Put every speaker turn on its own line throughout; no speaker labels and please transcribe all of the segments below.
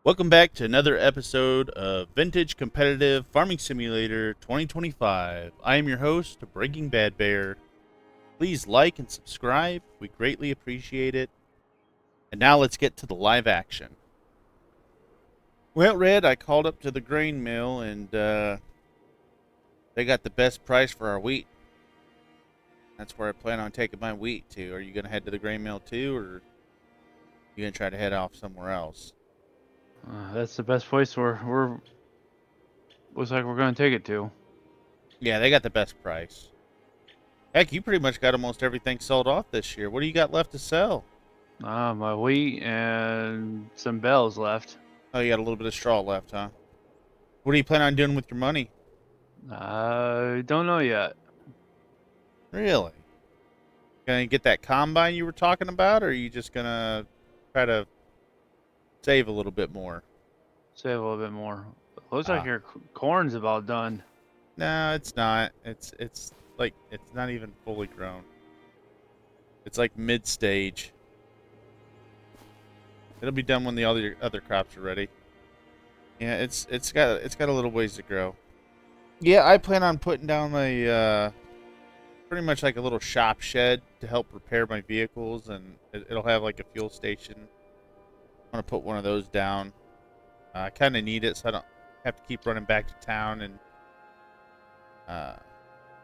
Welcome back to another episode of Vintage Competitive Farming Simulator 2025. I am your host, Breaking Bad Bear. Please like and subscribe. We greatly appreciate it. And now let's get to the live action. Well, Red, I called up to the grain mill and they got the best price for our wheat. That's where I plan on taking my wheat to. Are you going to head to the grain mill too, or are you going to try to head off somewhere else?
That's the best place we're looks like we're gonna take it to.
Yeah, they got the best price. Heck, you pretty much got almost everything sold off this year. What do you got left to sell?
My wheat and some bells left.
Oh, you got a little bit of straw left, huh? What do you plan on doing with your money?
I don't know yet.
Really? Gonna get that combine you were talking about, or are you just gonna try to save a little bit more?
Save a little bit more. Looks like
Ah,
your corn's about done.
no, it's not. It's like it's not even fully grown. It's like mid stage. It'll be done when the other crops are ready. Yeah, it's got a little ways to grow. Yeah, I plan on putting down a pretty much like a little shop shed to help repair my vehicles, and it'll have like a fuel station. I'm gonna put one of those down. I kind of need it, so I don't have to keep running back to town and uh,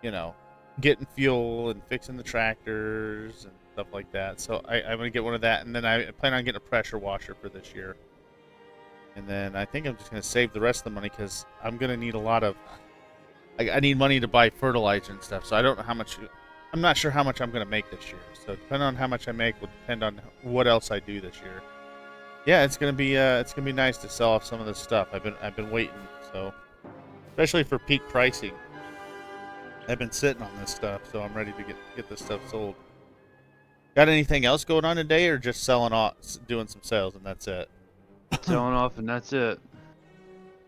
you know, getting fuel and fixing the tractors and stuff like that. So I'm gonna get one of that, and then I plan on getting a pressure washer for this year. And then I think I'm just gonna save the rest of the money because I'm gonna need a lot of. I need money to buy fertilizer and stuff, so I don't know how much. I'm not sure how much I'm gonna make this year. So depending on how much I make will depend on what else I do this year. Yeah, it's gonna be nice to sell off some of this stuff. I've been waiting, so especially for peak pricing. I've been sitting on this stuff, so I'm ready to get this stuff sold. Got anything else going on today, or just selling off, doing some sales, and that's it?
Selling off, and that's it.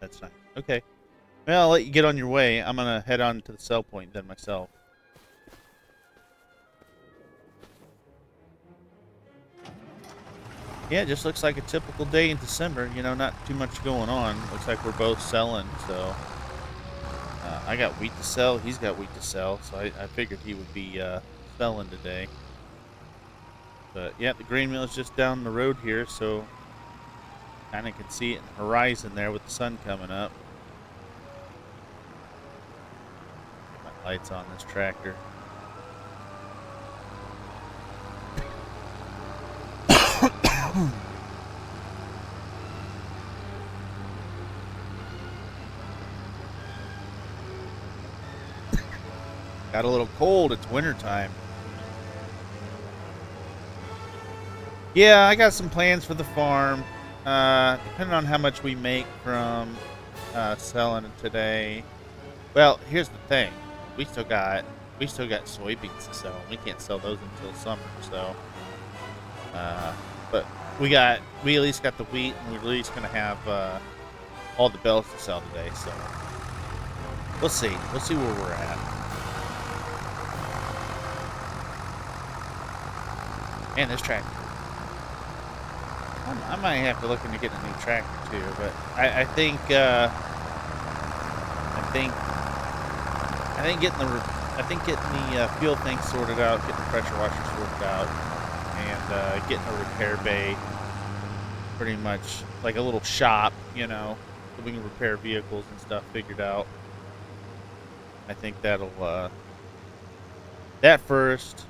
That's nice. Okay. Well, I'll let you get on your way. I'm gonna head on to the sell point then myself. Yeah, it just looks like a typical day in December. You know, not too much going on. Looks like we're both selling, so I got wheat to sell. He's got wheat to sell, so I figured he would be selling today. But yeah, the grain mill is just down the road here, so kind of can see it in the horizon there with the sun coming up. Get my lights on this tractor. Got a little cold. It's winter time. Yeah, I got some plans for the farm. Depending on how much we make from selling it today. Well, here's the thing: we still got soybeans to sell. We can't sell those until summer. So, but we at least got the wheat, and we're at least gonna have all the bells to sell today. So we'll see. We'll see where we're at. And this tractor. I might have to look into getting a new tractor too, but I think I think getting the fuel thing sorted out, getting the pressure washer sorted out, and getting a repair bay, pretty much like a little shop, you know, so we can repair vehicles and stuff figured out. I think that'll that first.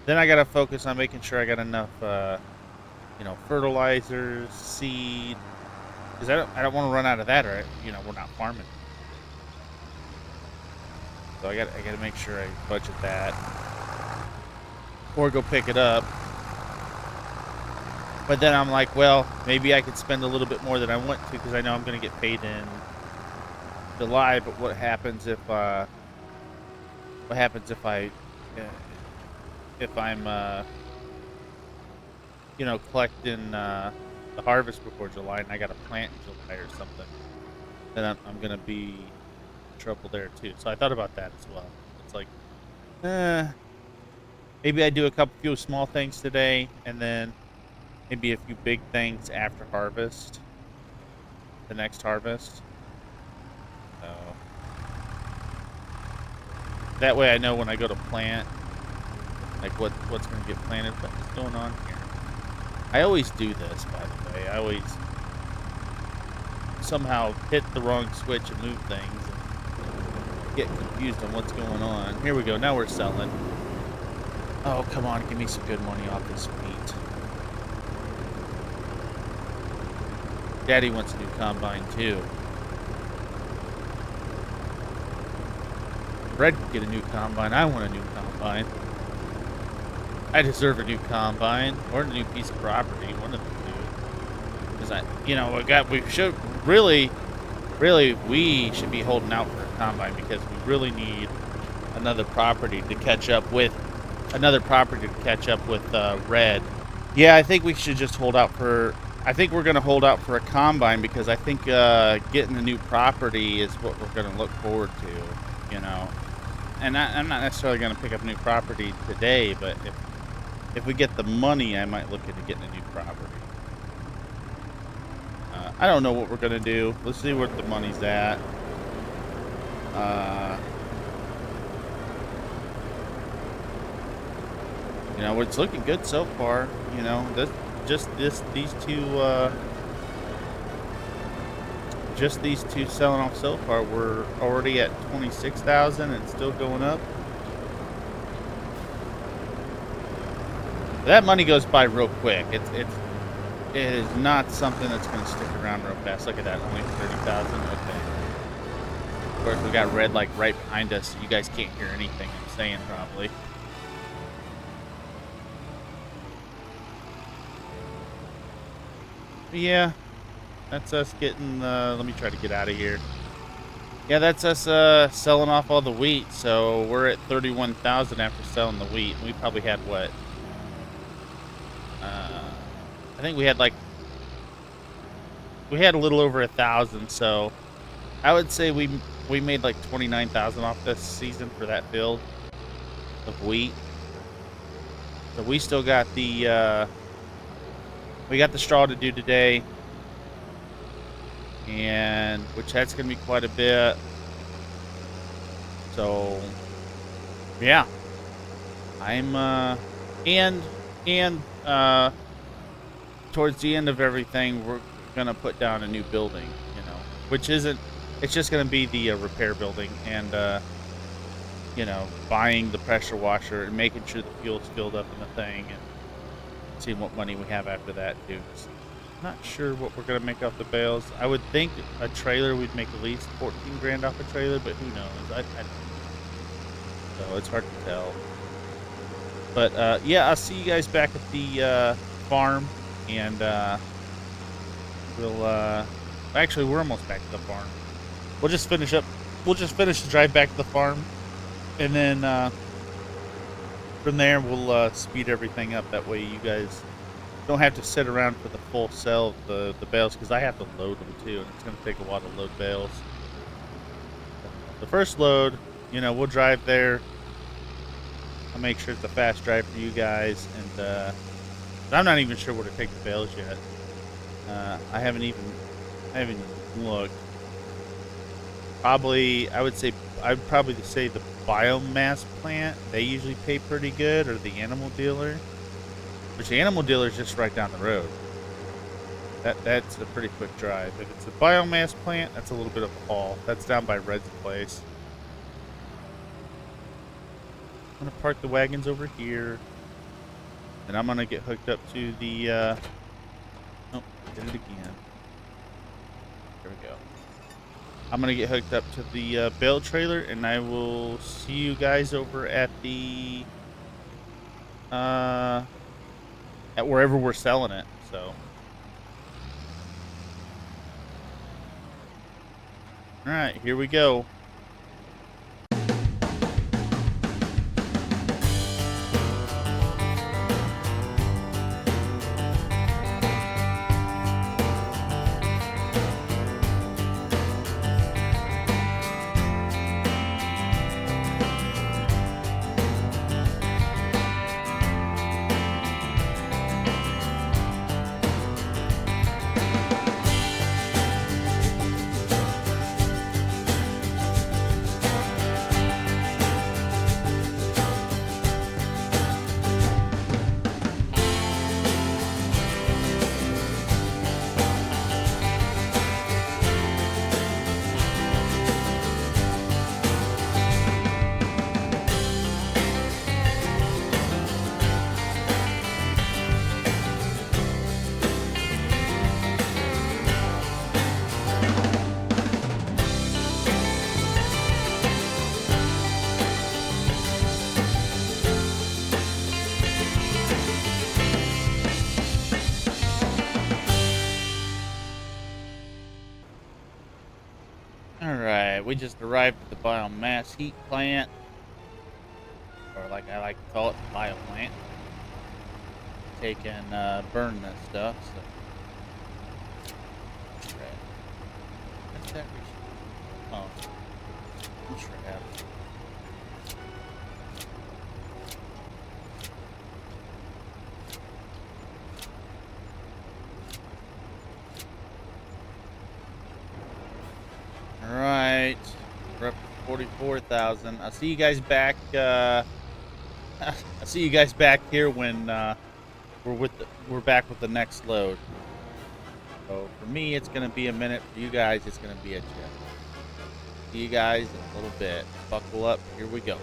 Then I gotta focus on making sure I got enough, fertilizers, seed, because I don't want to run out of that, or we're not farming. So I gotta make sure I budget that, or go pick it up. But then I'm like, well, maybe I could spend a little bit more than I want to, because I know I'm gonna get paid in July. But what happens if I'm collecting the harvest before July, and I got to plant in July or something? Then I'm gonna be in trouble there too. So I thought about that as well. It's like, maybe I do a few small things today, and then maybe a few big things after harvest, the next harvest. So that way I know when I go to plant, like what's going to get planted. What is going on here? I always do this, by the way. I always somehow hit the wrong switch and move things and get confused on what's going on. Here we go. Now we're selling. Oh, come on. Give me some good money off this wheat. Daddy wants a new combine, too. Red can get a new combine. I want a new combine. I deserve a new combine or a new piece of property. One of the two. Because we should really, we should be holding out for a combine because we really need another property to catch up with. Red. Yeah, I think we should just hold out for. I think we're going to hold out for a combine because I think getting the new property is what we're going to look forward to. And I'm not necessarily going to pick up new property today, but if we get the money, I might look into getting a new property. I don't know what we're going to do. Let's see where the money's at. It's looking good so far. These two selling off so far. We're already at 26,000 and still going up. That money goes by real quick. It is not something that's going to stick around real fast. Look at that, only 30,000. Okay. Of course, we got red like right behind us, so you guys can't hear anything I'm saying probably. But yeah, that's us getting. Let me try to get out of here. Yeah, that's us selling off all the wheat. So we're at 31,000 after selling the wheat. We probably had what? I think we had a little over 1,000. So I would say we made like 29,000 off this season for that field of wheat. So we still got the straw to do today, and which that's gonna be quite a bit. So yeah, I'm and towards the end of everything, we're gonna put down a new building, which isn't. It's just gonna be the repair building and buying the pressure washer and making sure the fuel's filled up in the thing and seeing what money we have after that too. Not sure what we're gonna make off the bales. I would think a trailer we'd make at least 14 grand off a trailer, but who knows? So it's hard to tell. But yeah, I'll see you guys back at the farm, and actually we're almost back to the farm. We'll just finish the drive back to the farm, and then from there we'll speed everything up. That way you guys don't have to sit around for the full sell of the bales, because I have to load them too, and it's going to take a while to load bales. The first load, we'll drive there. I'll make sure it's a fast drive for you guys, and I'm not even sure where to take the bales yet. I haven't even looked. I'd probably say the biomass plant. They usually pay pretty good, or the animal dealer. Which the animal dealer is just right down the road. That's a pretty quick drive. If it's a biomass plant, that's a little bit of a haul. That's down by Red's place. I'm gonna park the wagons over here, and I'm gonna get hooked up to the. Oh, did it again. There we go. I'm gonna get hooked up to the bale trailer, and I will see you guys over at the at wherever we're selling it. So, all right, here we go. Alright, we just arrived at the biomass heat plant. Or like I like to call it, the bio plant. Take and burn this stuff, so. Right. What's that? Oh. I'm sure I have it. Alright. We're up to 44,000. I'll see you guys back, I'll see you guys back here when, we're back with the next load. So for me, it's gonna be a minute. For you guys, it's gonna be a jet. See you guys in a little bit. Buckle up. Here we go.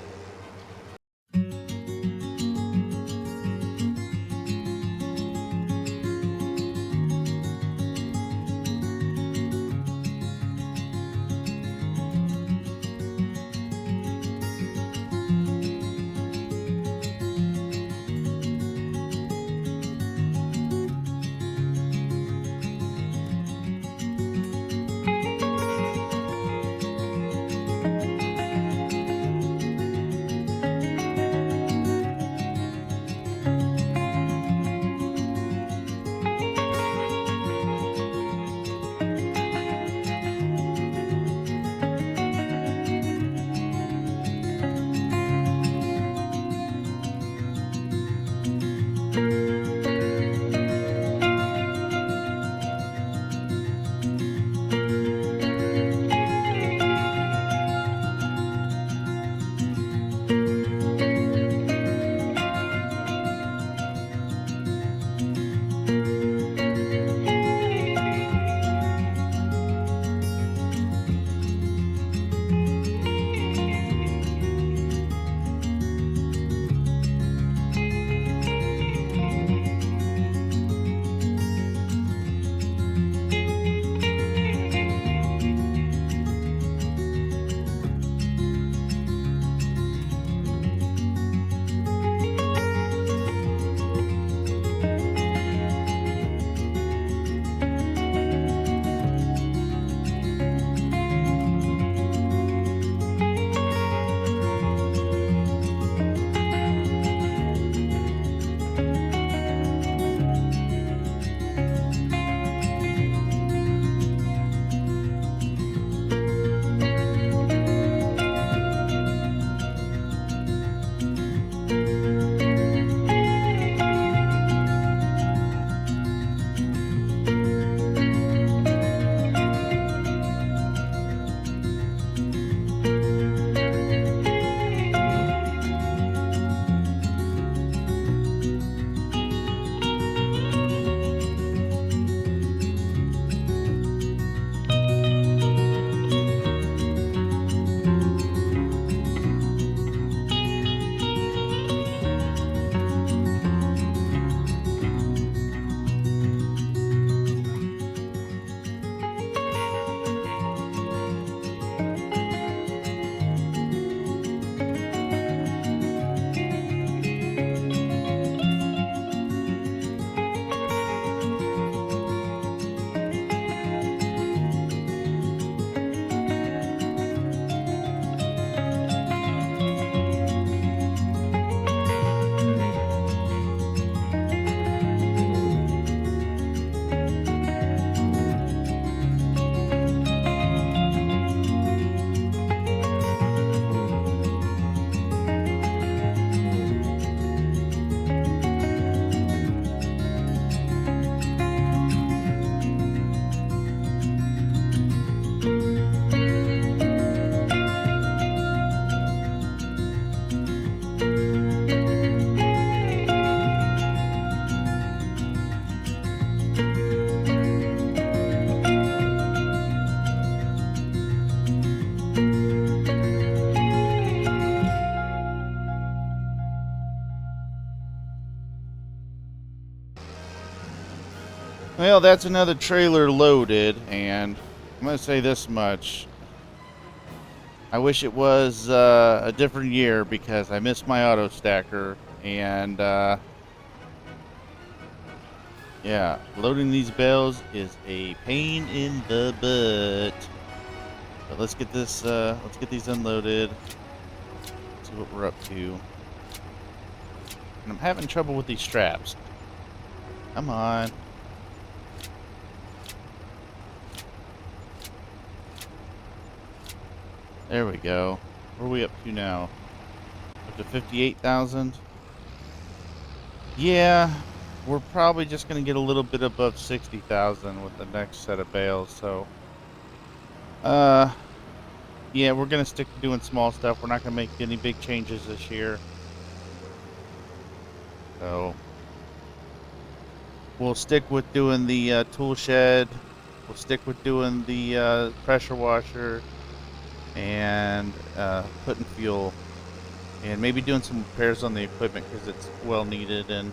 Well, that's another trailer loaded, and I'm going to say this much. I wish it was a different year because I missed my auto stacker, and yeah, loading these bales is a pain in the butt. But let's get this. Let's get these unloaded. See what we're up to. And I'm having trouble with these straps. Come on. There we go. Where are we up to now? Up to 58,000. Yeah, we're probably just going to get a little bit above 60,000 with the next set of bales. So, yeah, we're going to stick to doing small stuff. We're not going to make any big changes this year. So, we'll stick with doing the tool shed. We'll stick with doing the pressure washer and putting fuel. And maybe doing some repairs on the equipment because it's well needed, and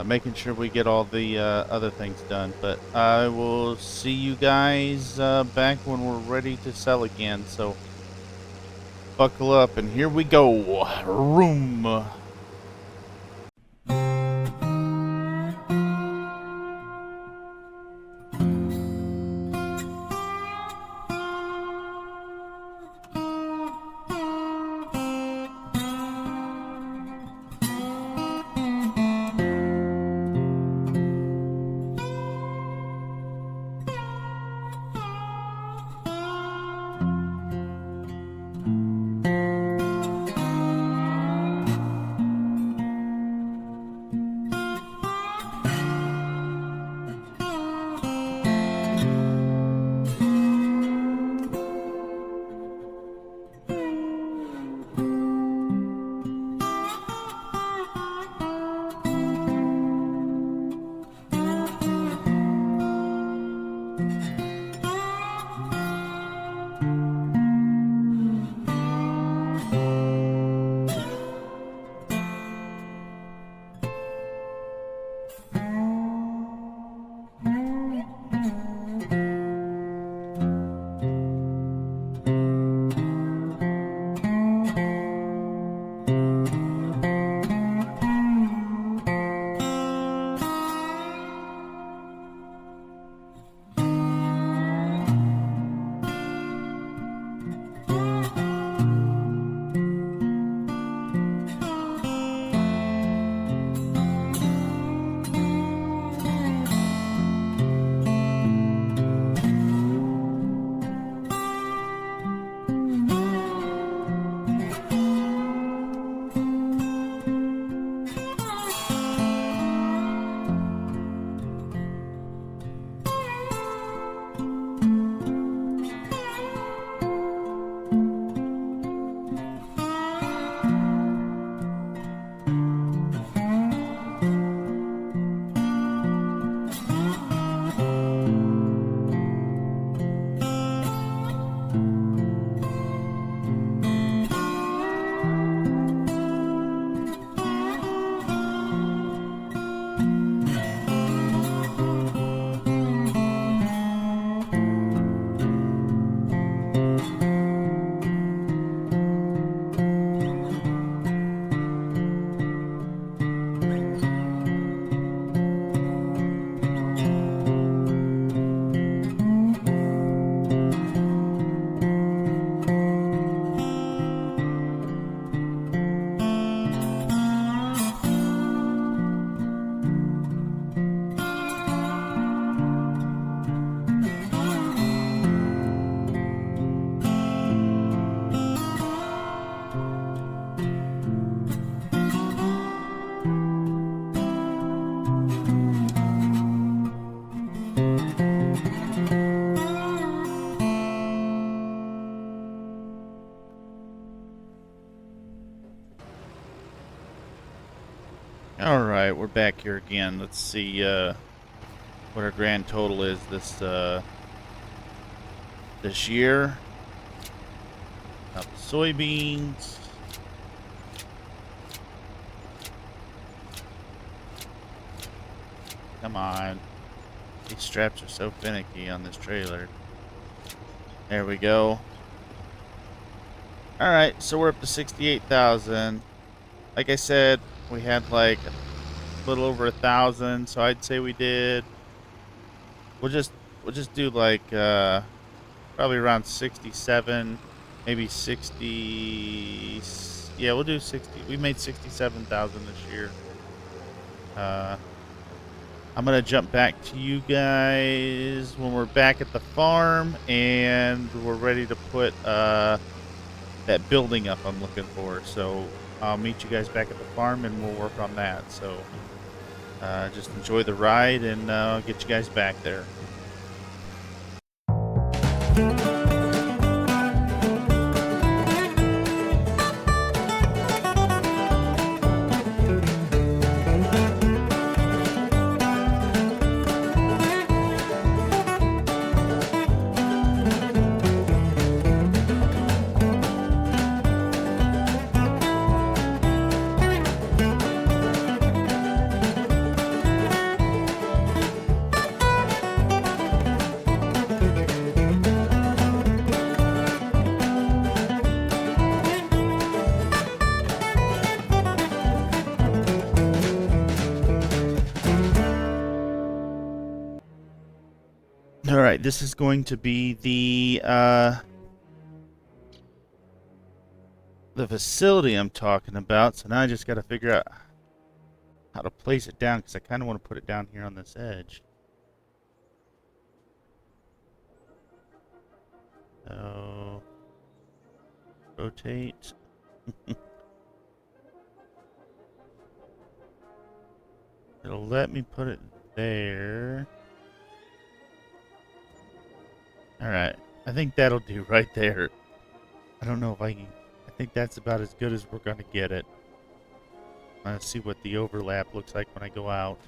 making sure we get all the other things done. But I will see you guys back when we're ready to sell again. So buckle up, and here we go. Room. All right, we're back here again. Let's see what our grand total is this year. Got the soybeans. Come on. These straps are so finicky on this trailer. There we go. Alright, so we're up to 68,000. Like I said, we had like a little over 1,000, so I'd say we did. We'll just do like Probably around 67, maybe 60. Yeah, we'll do 60. We made 67,000 this year. I'm gonna jump back to you guys when we're back at the farm and we're ready to put that building up I'm looking for. So I'll meet you guys back at the farm and we'll work on that. So just enjoy the ride and I'll get you guys back there. All right, this is going to be the facility I'm talking about. So now I just got to figure out how to place it down because I kind of want to put it down here on this edge. So rotate. It'll let me put it there. All right, I think that'll do right there. I don't know if I can. I think that's about as good as we're gonna get it. Let's see what the overlap looks like when I go out.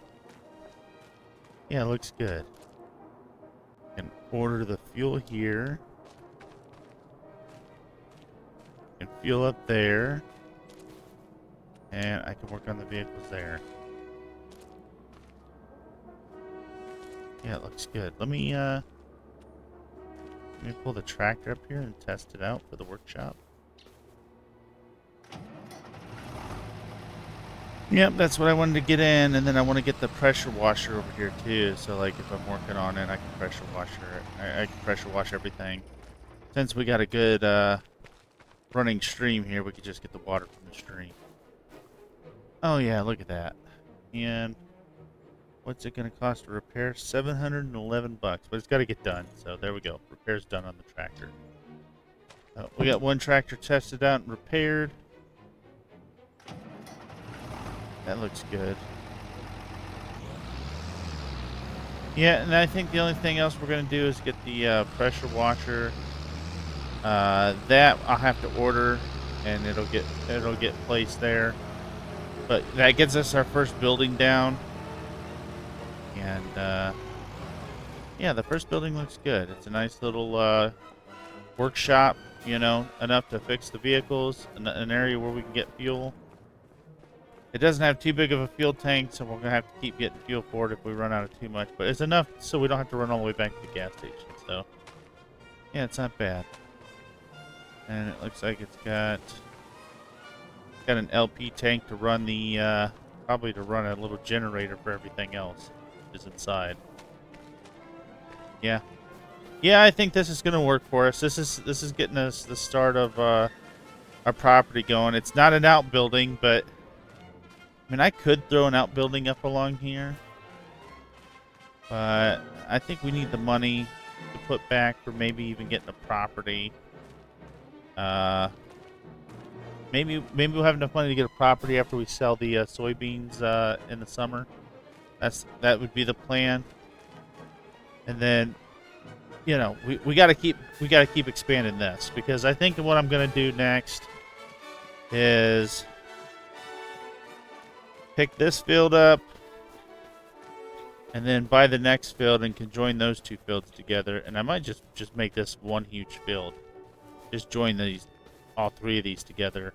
Yeah, it looks good. And order the fuel here. And fuel up there. And I can work on the vehicles there. Yeah, it looks good. Let me pull the tractor up here and test it out for the workshop. Yep, that's what I wanted to get in, and then I want to get the pressure washer over here too. So, like, if I'm working on it, I can pressure washer it. I can pressure wash everything. Since we got a good running stream here, we could just get the water from the stream. Oh yeah, look at that. And what's it going to cost to repair? $711, but it's got to get done. So there we go. Repair's done on the tractor. We got one tractor tested out and repaired. That looks good. Yeah, and I think the only thing else we're going to do is get the pressure washer. That I'll have to order, and it'll get placed there. But that gets us our first building down. And yeah, the first building looks good. It's a nice little workshop, you know, enough to fix the vehicles, an area where we can get fuel. It doesn't have too big of a fuel tank, so we're going to have to keep getting fuel for it if we run out of too much. But it's enough so we don't have to run all the way back to the gas station. So, yeah, it's not bad. And it looks like it's got an LP tank to run the, probably to run a little generator for everything else is inside. Yeah. Yeah, I think this is going to work for us. This is getting us the start of our property going. It's not an outbuilding, but I mean, I could throw an outbuilding up along here, but I think we need the money to put back for maybe even getting a property. Maybe we'll have enough money to get a property after we sell the soybeans in the summer. That would be the plan. And then, you know, we gotta keep expanding this, because I think what I'm gonna do next is pick this field up and then buy the next field and can join those two fields together. And I might just make this one huge field. Just join all three of these together.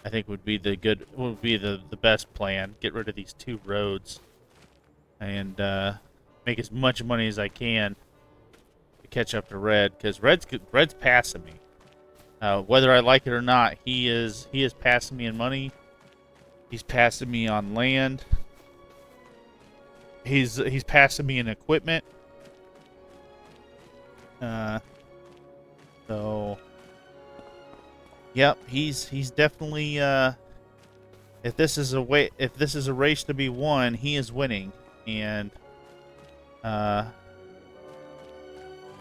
I think would be the best plan. Get rid of these two roads and make as much money as I can to catch up to Red, because Red's passing me. Whether I like it or not, he is passing me in money. He's passing me on land. He's passing me in equipment. So, yep, he's definitely if this is a race to be won, he is winning, and uh,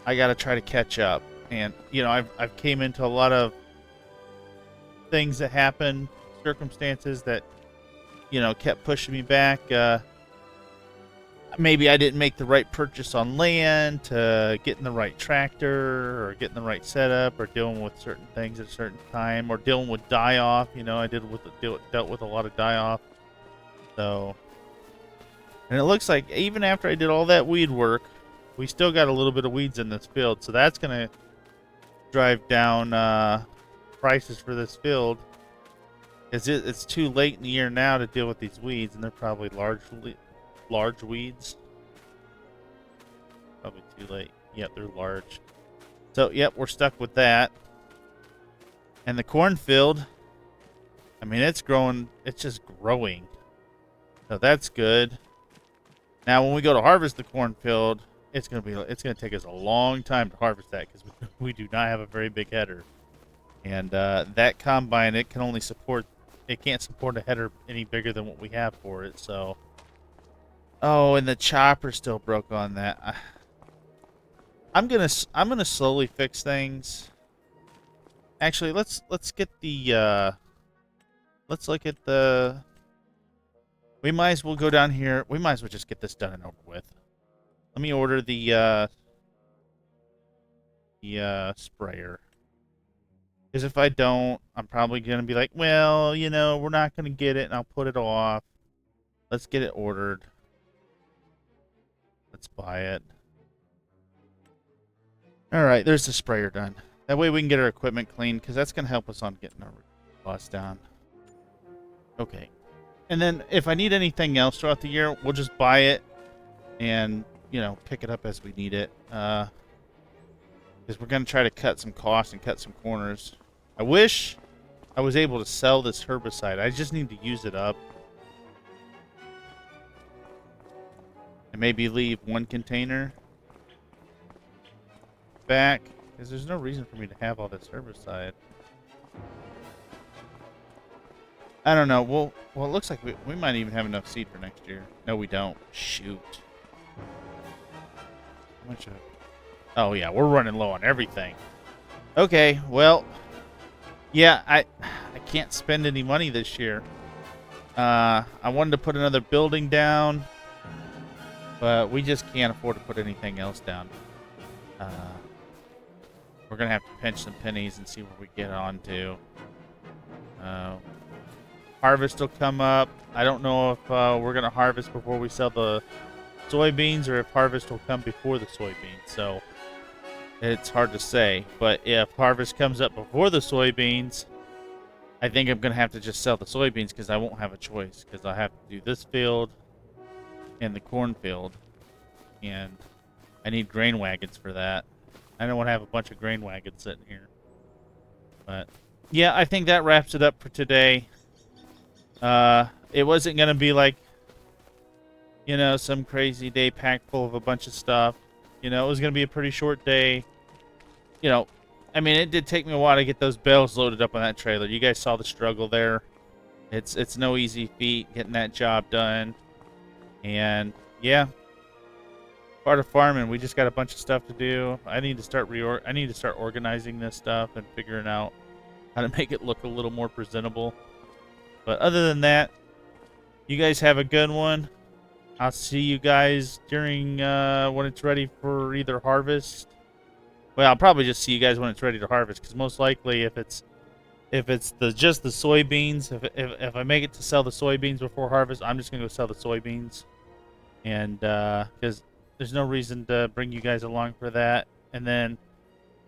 I got to try to catch up. And you know, I've came into a lot of things that happened, circumstances that kept pushing me back. Maybe I didn't make the right purchase on land to getting the right tractor or getting the right setup or dealing with certain things at a certain time or dealing with die off. I dealt with a lot of die off. So, and it looks like even after I did all that weed work, we still got a little bit of weeds in this field. So that's going to drive down prices for this field. It's too late in the year now to deal with these weeds, and they're probably large weeds. Probably too late. Yep, they're large. So, yep, we're stuck with that. And the cornfield, I mean, it's growing. It's just growing. So that's good. Now, when we go to harvest the cornfield, it's gonna take us a long time to harvest that because we do not have a very big header. And that combine, it can't support a header any bigger than what we have for it. So. Oh, and the chopper still broke on that. I'm gonna slowly fix things. Actually, let's get the let's look at the. We might as well go down here. We might as well just get this done and over with. Let me order the sprayer. Because if I don't, I'm probably gonna be like, well, we're not gonna get it, and I'll put it off. Let's get it ordered. Let's buy it. Alright, there's the sprayer done. That way we can get our equipment clean, because that's going to help us on getting our costs down. Okay. And then if I need anything else throughout the year, we'll just buy it and, pick it up as we need it. Because we're going to try to cut some costs and cut some corners. I wish I was able to sell this herbicide. I just need to use it up. And maybe leave one container back, because there's no reason for me to have all this herbicide. I don't know. Well, it looks like we might even have enough seed for next year. No, we don't. Shoot. How much of... Oh, yeah, we're running low on everything. Okay, well, yeah, I can't spend any money this year. I wanted to put another building down, but we just can't afford to put anything else down. We're going to have to pinch some pennies and see where we get on to. Harvest will come up. I don't know if we're going to harvest before we sell the soybeans or if harvest will come before the soybeans. So it's hard to say. But if harvest comes up before the soybeans, I think I'm going to have to just sell the soybeans because I won't have a choice. Because I have to do this field and the cornfield. And I need grain wagons for that. I don't want to have a bunch of grain wagons sitting here. But, yeah, I think that wraps it up for today. It wasn't going to be like, some crazy day packed full of a bunch of stuff. It was going to be a pretty short day. I mean, it did take me a while to get those bales loaded up on that trailer. You guys saw the struggle there. It's no easy feat getting that job done. And, yeah. Part of farming, we just got a bunch of stuff to do. I need to start organizing this stuff and figuring out how to make it look a little more presentable. But other than that, you guys have a good one. I'll see you guys during when it's ready for either harvest. Well, I'll probably just see you guys when it's ready to harvest, because most likely if it's just the soybeans, if I make it to sell the soybeans before harvest, I'm just gonna go sell the soybeans, and because there's no reason to bring you guys along for that. And then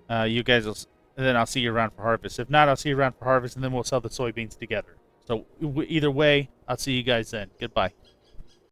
then I'll see you around for harvest. If not, I'll see you around for harvest, and then we'll sell the soybeans together. So either way, I'll see you guys then. Goodbye.